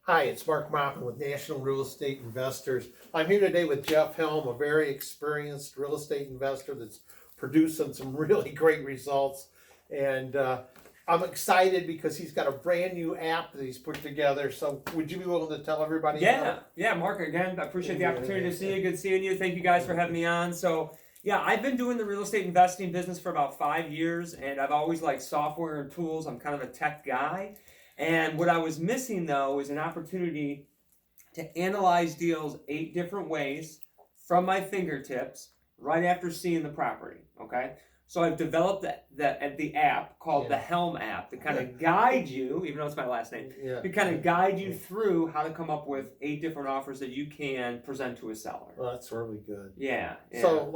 Hi, it's Mark Moppin with National Real Estate Investors. I'm here today with Jeff Helm, a very experienced real estate investor that's producing some really great results. And I'm excited because he's got a brand new app that he's put together. So would you be willing to tell everybody about it? Yeah, Mark, again, I appreciate the opportunity to see you. Good seeing you. Thank you guys for having me on. So, yeah, I've been doing the real estate investing business for about 5 years, and I've always liked software and tools. I'm kind of a tech guy. And what I was missing, though, is an opportunity to analyze deals 8 different ways from my fingertips right after seeing the property, okay? So I've developed the app called the Helm App to kind of guide you, even though it's my last name, to kind of guide you through how to come up with 8 different offers that you can present to a seller. Well, that's really good. Yeah. So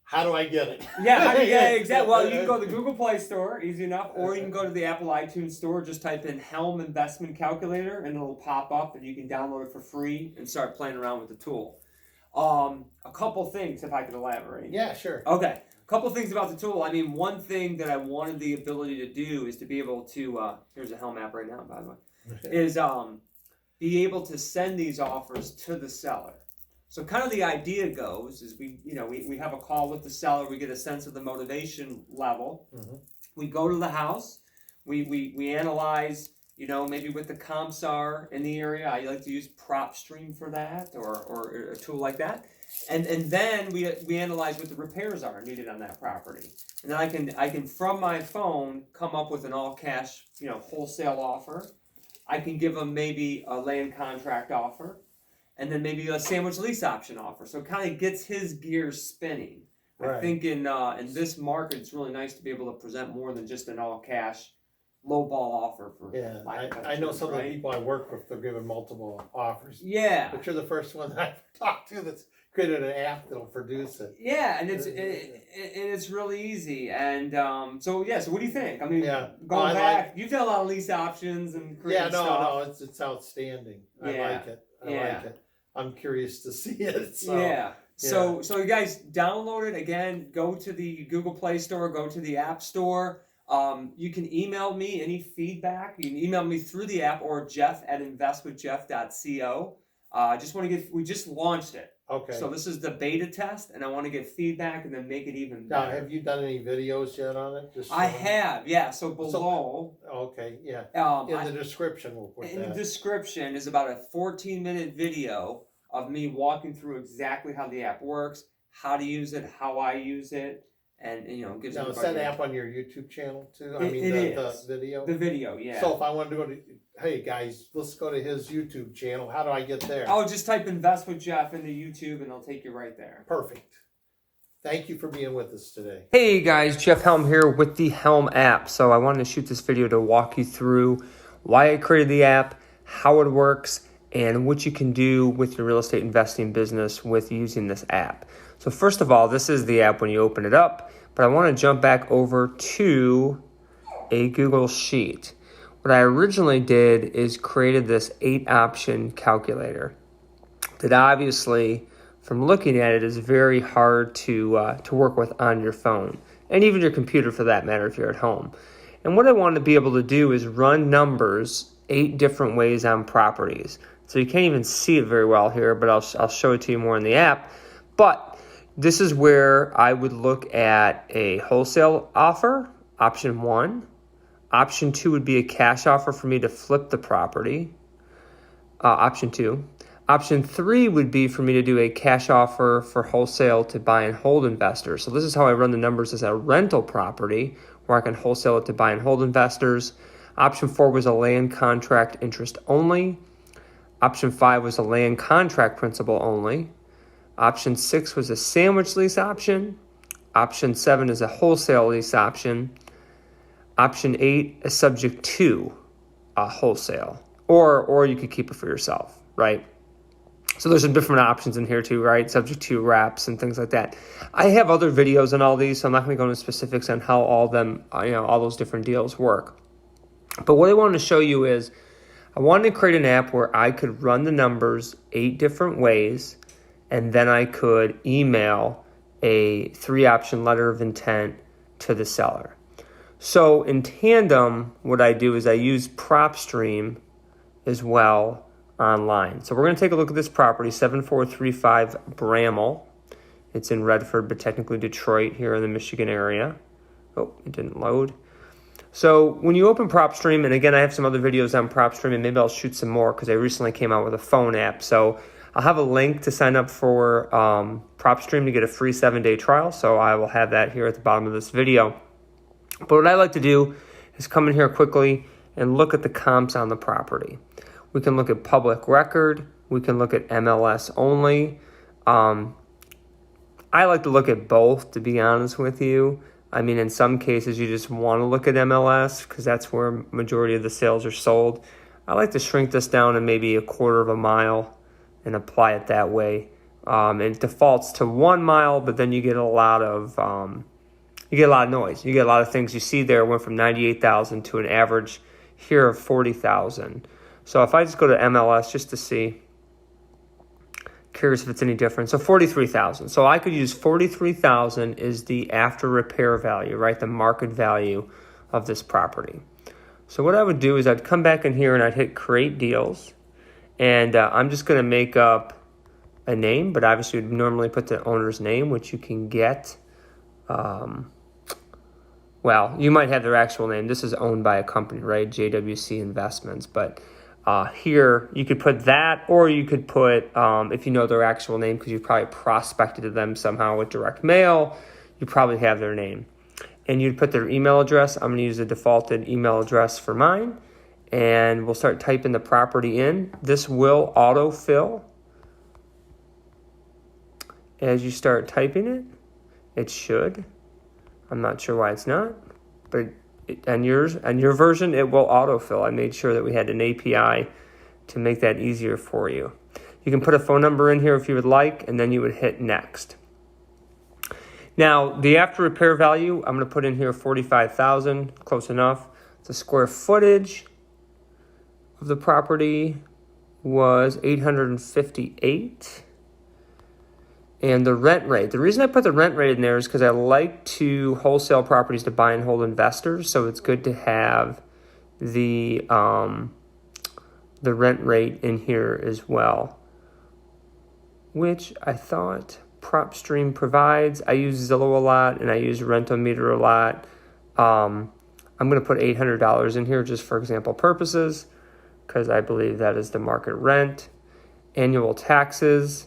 how do I get it? Yeah, exactly. Well, you can go to the Google Play Store, easy enough, or you can go to the Apple iTunes Store, just type in Helm Investment Calculator, and it'll pop up, and you can download it for free and start playing around with the tool. A couple things, if I could elaborate. Yeah, sure. Okay. A couple things about the tool. I mean, one thing that I wanted the ability to do is to be able to, here's a Helm app right now, by the way, is be able to send these offers to the seller. So kind of the idea goes is we have a call with the seller, we get a sense of the motivation level. Mm-hmm. We go to the house, we analyze, maybe what the comps are in the area. I like to use PropStream for that or a tool like that. And then we analyze what the repairs are needed on that property. And then I can from my phone come up with an all cash, wholesale offer. I can give them maybe a land contract offer. And then maybe a sandwich lease option offer. So it kind of gets his gears spinning. Right. I think in this market, it's really nice to be able to present more than just an all cash, low ball offer for. Yeah, I know some of the people I work with, they're giving multiple offers. Yeah. But you're the first one that I've talked to that's created an app that'll produce it. Yeah, and it's really easy. And so what do you think? I mean, going back, you've done a lot of lease options and creating stuff. It's outstanding. I like it. I like it. I'm curious to see it. So you guys download it. Again, go to the Google Play Store, go to the App Store. You can email me any feedback. You can email me through the app or jeff@investwithjeff.co. We just launched it. Okay. So this is the beta test, and I want to get feedback and then make it even better. Now, have you done any videos yet on it? I have, yeah. So below. In the description, we'll put that. In the description is about a 14-minute video of me walking through exactly how the app works, how to use it, how I use it, and gives. Now, is that app on your YouTube channel too? The video. The video, yeah. So if I wanted to go to, hey guys, let's go to his YouTube channel. How do I get there? Oh, just type "Invest with Jeff" into YouTube, and it'll take you right there. Perfect. Thank you for being with us today. Hey guys, Jeff Helm here with the Helm app. So I wanted to shoot this video to walk you through why I created the app, how it works, and what you can do with your real estate investing business with using this app. So first of all, this is the app when you open it up, but I want to jump back over to a Google Sheet. What I originally did is created this 8-option calculator that obviously, from looking at it, is very hard to work with on your phone, and even your computer for that matter if you're at home. And what I want to be able to do is run numbers 8 different ways on properties. So you can't even see it very well here, but I'll show it to you more in the app. But this is where I would look at a wholesale offer, option 1. Option 2 would be a cash offer for me to flip the property, option 2. Option 3 would be for me to do a cash offer for wholesale to buy and hold investors. So this is how I run the numbers as a rental property, where I can wholesale it to buy and hold investors. Option 4 was a land contract interest only. Option 5 was a land contract principal only. Option 6 was a sandwich lease option. Option 7 is a wholesale lease option. Option 8 is subject to a wholesale. Or you could keep it for yourself, right? So there's some different options in here too, right? Subject to wraps and things like that. I have other videos on all these, so I'm not going to go into specifics on how all those different deals work. But what I wanted to show you is I wanted to create an app where I could run the numbers 8 different ways, and then I could email a 3-option letter of intent to the seller. So in tandem, what I do is I use PropStream as well online. So we're going to take a look at this property, 7435 Bramall. It's in Redford, but technically Detroit here in the Michigan area. Oh, it didn't load. So when you open PropStream, and again, I have some other videos on PropStream, and maybe I'll shoot some more because I recently came out with a phone app. So I'll have a link to sign up for PropStream to get a free 7-day trial. So I will have that here at the bottom of this video. But what I like to do is come in here quickly and look at the comps on the property. We can look at public record. We can look at MLS only. I like to look at both, to be honest with you. I mean, in some cases, you just want to look at MLS because that's where majority of the sales are sold. I like to shrink this down to maybe a quarter of a mile and apply it that way. It defaults to 1 mile, but then you get a lot of noise. You get a lot of things. You see there went from 98,000 to an average here of 40,000. So if I just go to MLS just to see, curious if it's any different. So 43,000. So I could use 43,000 is the after repair value, right? The market value of this property. So what I would do is I'd come back in here and I'd hit create deals. And I'm just going to make up a name, but obviously we'd normally put the owner's name, which you can get. Well, you might have their actual name. This is owned by a company, right? JWC Investments. But here you could put that, or you could put, if you know their actual name, because you probably prospected to them somehow with direct mail, you probably have their name. And you'd put their email address. I'm going to use the defaulted email address for mine. And we'll start typing the property in. This will autofill as you start typing it. It should. I'm not sure why it's not, but on your version, it will autofill. I made sure that we had an API to make that easier for you. You can put a phone number in here if you would like, and then you would hit next. Now, the after repair value, I'm going to put in here 45,000, close enough. The square footage of the property was 858. And the rent rate. The reason I put the rent rate in there is because I like to wholesale properties to buy and hold investors. So it's good to have the rent rate in here as well, which I thought PropStream provides. I use Zillow a lot and I use Rentometer a lot. I'm going to put $800 in here just for example purposes because I believe that is the market rent. Annual taxes.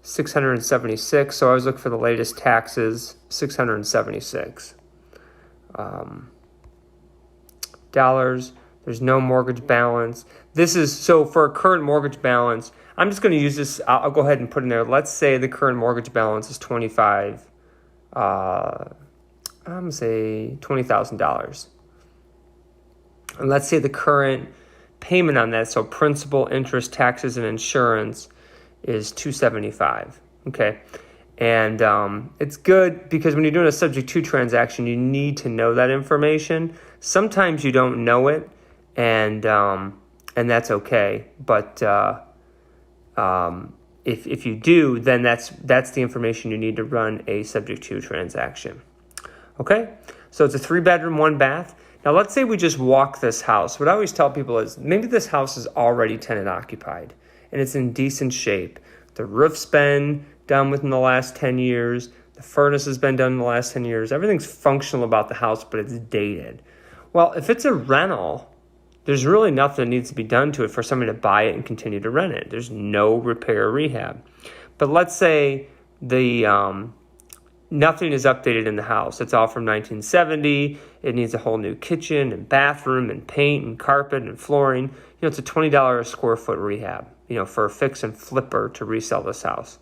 676. So I was looking for the latest taxes, 676 dollars. There's no mortgage balance. This is so for a current mortgage balance. I'm just going to use this. I'll go ahead and put in there. Let's say the current mortgage balance is $25. I'm going to say $20,000. And let's say the current payment on that, so principal, interest, taxes, and insurance, is $275. Okay. And it's good because when you're doing a subject to transaction, you need to know that information. Sometimes you don't know it, and that's okay. But if you do, then that's the information you need to run a subject to transaction. Okay. So it's a 3-bedroom, 1 bath. Now let's say we just walk this house. What I always tell people is maybe this house is already tenant occupied and it's in decent shape. The roof's been done within the last 10 years. The furnace has been done in the last 10 years. Everything's functional about the house, but it's dated. Well, if it's a rental, there's really nothing that needs to be done to it for somebody to buy it and continue to rent it. There's no repair or rehab. But let's say the nothing is updated in the house. It's all from 1970. It needs a whole new kitchen and bathroom and paint and carpet and flooring. It's a $20 a square foot rehab, for a fix and flipper to resell this house.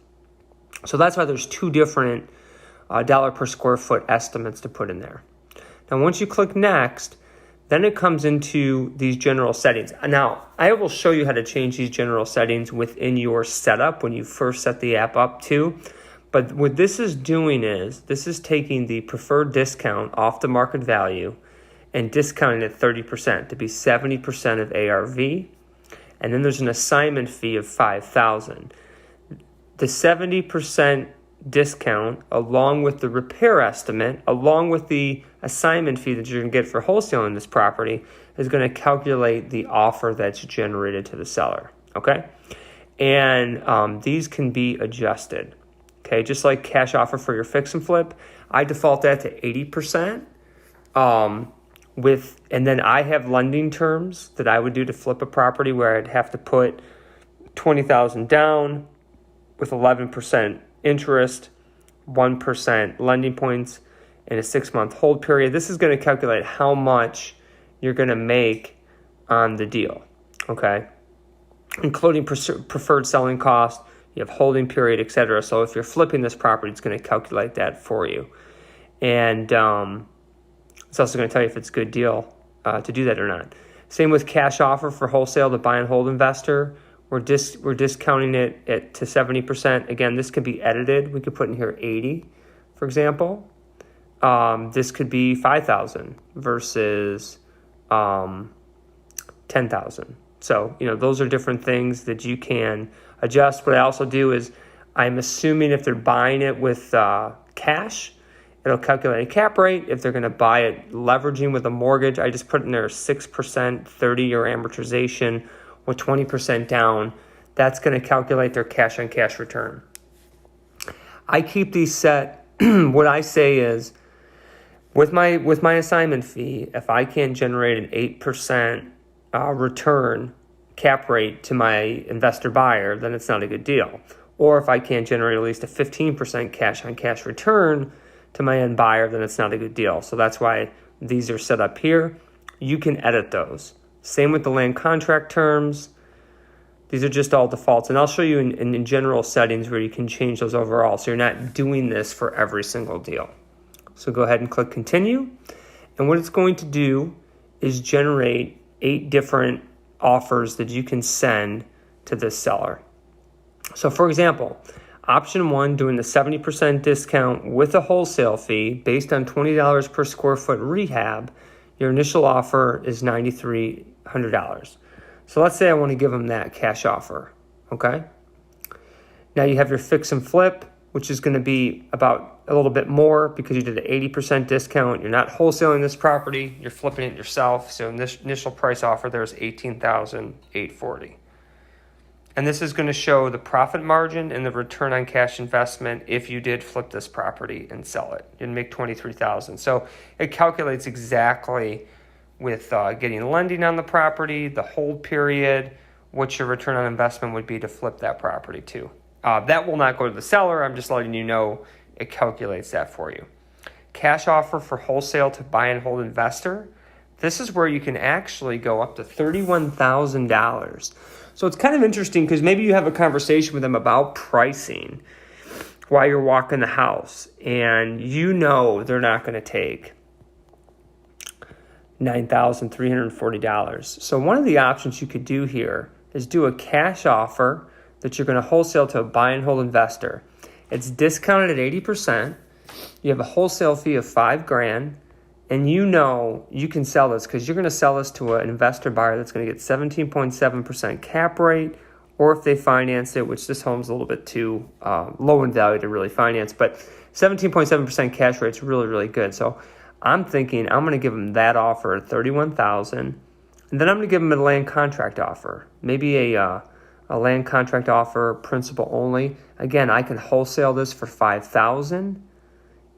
So that's why there's 2 different dollar per square foot estimates to put in there. Now, once you click next, then it comes into these general settings. Now, I will show you how to change these general settings within your setup when you first set the app up too. But what this is doing is this is taking the preferred discount off the market value and discounting it 30% to be 70% of ARV. And then there's an assignment fee of $5,000. The 70% discount, along with the repair estimate, along with the assignment fee that you're going to get for wholesaling this property is going to calculate the offer that's generated to the seller, okay? And these can be adjusted, okay? Just like cash offer for your fix and flip, I default that to 80%. And then I have lending terms that I would do to flip a property where I'd have to put $20,000 down with 11% interest, 1% lending points, and a 6-month hold period. This is going to calculate how much you're going to make on the deal, okay? Including preferred selling cost, you have holding period, etc. So if you're flipping this property, it's going to calculate that for you. And it's also going to tell you if it's a good deal to do that or not. Same with cash offer for wholesale, the buy and hold investor. We're discounting it to 70%. Again, this could be edited. We could put in here 80, for example. This could be 5,000 versus 10,000. So, those are different things that you can adjust. What I also do is I'm assuming if they're buying it with cash, it'll calculate a cap rate. If they're going to buy it leveraging with a mortgage, I just put in there 6%, 30-year amortization with 20% down. That's going to calculate their cash on cash return. I keep these set. What I say is, with my assignment fee, if I can't generate an 8% return cap rate to my investor buyer, then it's not a good deal. Or if I can't generate at least a 15% cash on cash return to my end buyer, then it's not a good deal. So that's why these are set up here. You can edit those. Same with the land contract terms. These are just all defaults. And I'll show you in general settings where you can change those overall. So you're not doing this for every single deal. So go ahead and click continue. And what it's going to do is generate 8 different offers that you can send to this seller. So for example, option 1, doing the 70% discount with a wholesale fee based on $20 per square foot rehab, your initial offer is $9,300. So let's say I want to give them that cash offer, okay? Now you have your fix and flip, which is going to be about a little bit more because you did an 80% discount. You're not wholesaling this property, you're flipping it yourself. So this initial price offer there is $18,840. And this is going to show the profit margin and the return on cash investment if you did flip this property and sell it. You'd make $23,000. So it calculates exactly with getting lending on the property, the hold period, what your return on investment would be to flip that property to. That will not go to the seller. I'm just letting you know it calculates that for you. Cash offer for wholesale to buy and hold investor. This is where you can actually go up to $31,000. So it's kind of interesting because maybe you have a conversation with them about pricing while you're walking the house, and they're not going to take $9,340. So one of the options you could do here is do a cash offer that you're going to wholesale to a buy and hold investor. It's discounted at 80%. You have a wholesale fee of $5,000, and you can sell this because you're going to sell this to an investor buyer that's going to get 17.7% cap rate, or if they finance it, which this home's a little bit too low in value to really finance, but 17.7% cash rate is really, really good. So I'm thinking I'm going to give them that offer at $31,000, and then I'm going to give them a land contract offer, maybe a land contract offer, principal only. Again, I can wholesale this for $5,000,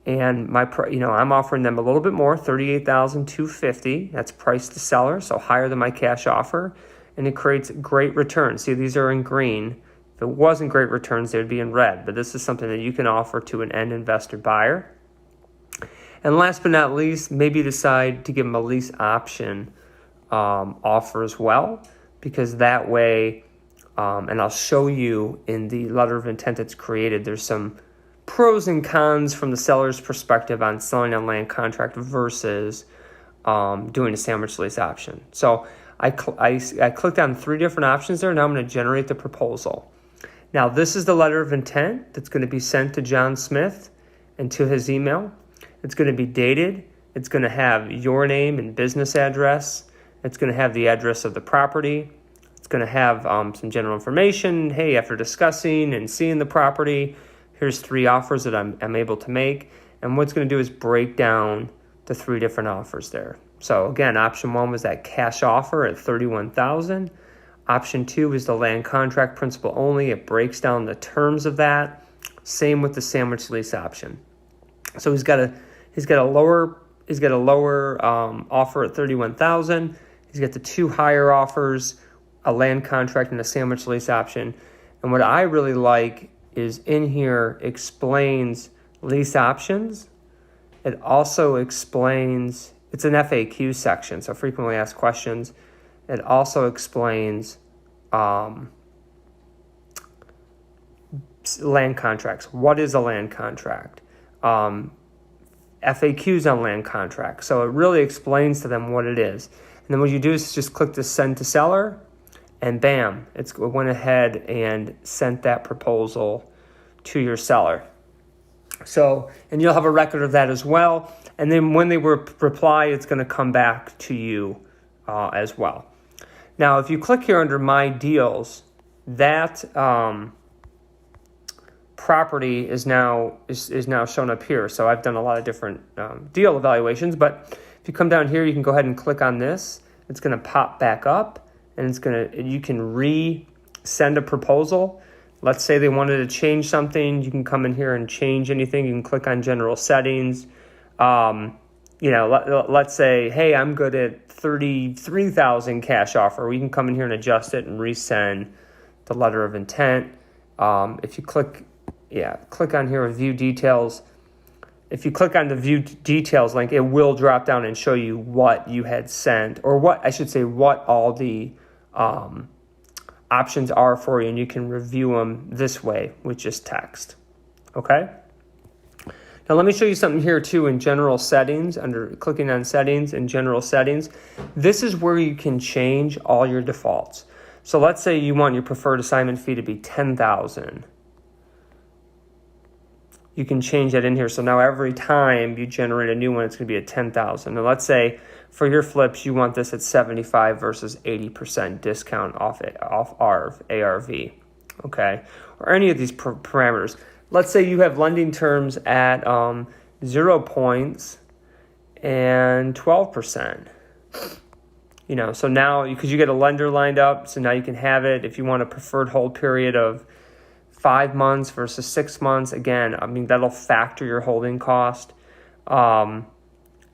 and I'm offering them a little bit more, $38,250. That's price to seller, so higher than my cash offer, and it creates great returns. See, these are in green. If it wasn't great returns, they would be in red. But this is something that you can offer to an end investor buyer. And last but not least, maybe decide to give them a lease option offer as well, because that way. And I'll show you in the letter of intent that's created, there's some pros and cons from the seller's perspective on selling a land contract versus doing a sandwich lease option. So I clicked on 3 different options there. Now I'm going to generate the proposal. Now this is the letter of intent that's going to be sent to John Smith and to his email. It's going to be dated. It's going to have your name and business address. It's going to have the address of the property. It's going to have some general information. Hey, after discussing and seeing the property, here's 3 offers that I'm able to make. And what it's going to do is break down the 3 different offers there. So again, option 1 was that cash offer at $31,000. Option 2 is the land contract principal only. It breaks down the terms of that. Same with the sandwich lease option. So he's got a lower offer at $31,000. He's got the 2 higher offers, a land contract and a sandwich lease option. And what I really like is in here explains lease options. It also explains, it's an FAQ section, so frequently asked questions. It also explains land contracts. What is a land contract? FAQs on land contracts. So it really explains to them what it is. And then what you do is just click the send to seller, and bam, it went ahead and sent that proposal to your seller. So, and you'll have a record of that as well. And then when they reply, it's going to come back to you as well. Now, if you click here under My Deals, that property is now shown up here. So I've done a lot of different deal evaluations, but if you come down here, you can go ahead and click on this. It's going to pop back up, and you can re-send a proposal. Let's say they wanted to change something. You can come in here and change anything. You can click on general settings. Let's say, hey, I'm good at $33,000 cash offer. We can come in here and adjust it and resend the letter of intent. If you click on here with view details. If you click on the view details link, it will drop down and show you what you had sent, or what all the options are for you, and you can review them this way with just text. Okay? Now let me show you something here too in general settings, under clicking on settings and general settings. This is where you can change all your defaults. So let's say you want your preferred assignment fee to be $10,000. You can change that in here. So now every time you generate a new one, it's going to be at $10,000. Now let's say for your flips, you want this at 75 versus 80% discount off ARV, okay? Or any of these parameters. Let's say you have lending terms at 0 points and 12%. So now, because you get a lender lined up, so now you can have it. If you want a preferred hold period of 5 months versus 6 months, again, that'll factor your holding cost.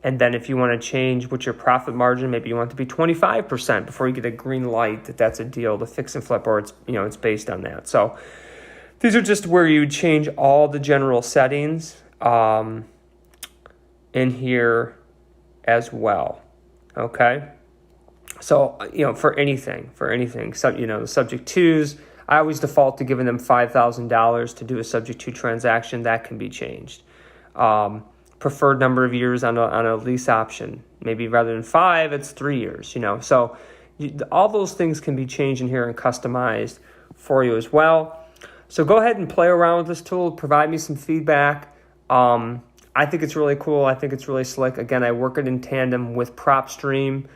And then if you want to change what your profit margin, maybe you want it to be 25% before you get a green light that's a deal to fix and flip, or it's based on that. So these are just where you change all the general settings in here as well. Okay. So, for anything, so, the subject twos, I always default to giving them $5,000 to do a subject to transaction. That can be changed. Preferred number of years on a lease option. Maybe rather than 5, it's 3 years, So all those things can be changed in here and customized for you as well. So go ahead and play around with this tool. Provide me some feedback. I think it's really cool. I think it's really slick. Again, I work it in tandem with PropStream.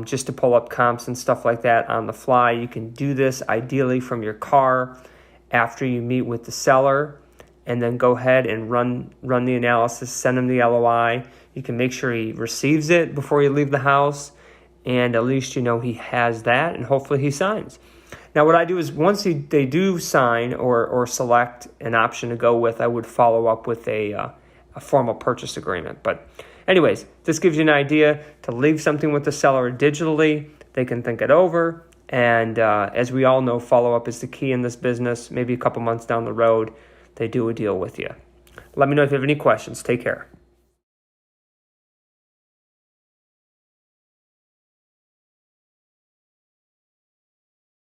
Just to pull up comps and stuff like that on the fly. You can do this ideally from your car after you meet with the seller, and then go ahead and run the analysis, send him the LOI. You can make sure he receives it before you leave the house, and at least he has that, and hopefully he signs. Now what I do is once they do sign or select an option to go with, I would follow up with a formal purchase agreement. But anyways, this gives you an idea to leave something with the seller digitally. They can think it over. And as we all know, follow-up is the key in this business. Maybe a couple months down the road, they do a deal with you. Let me know if you have any questions. Take care.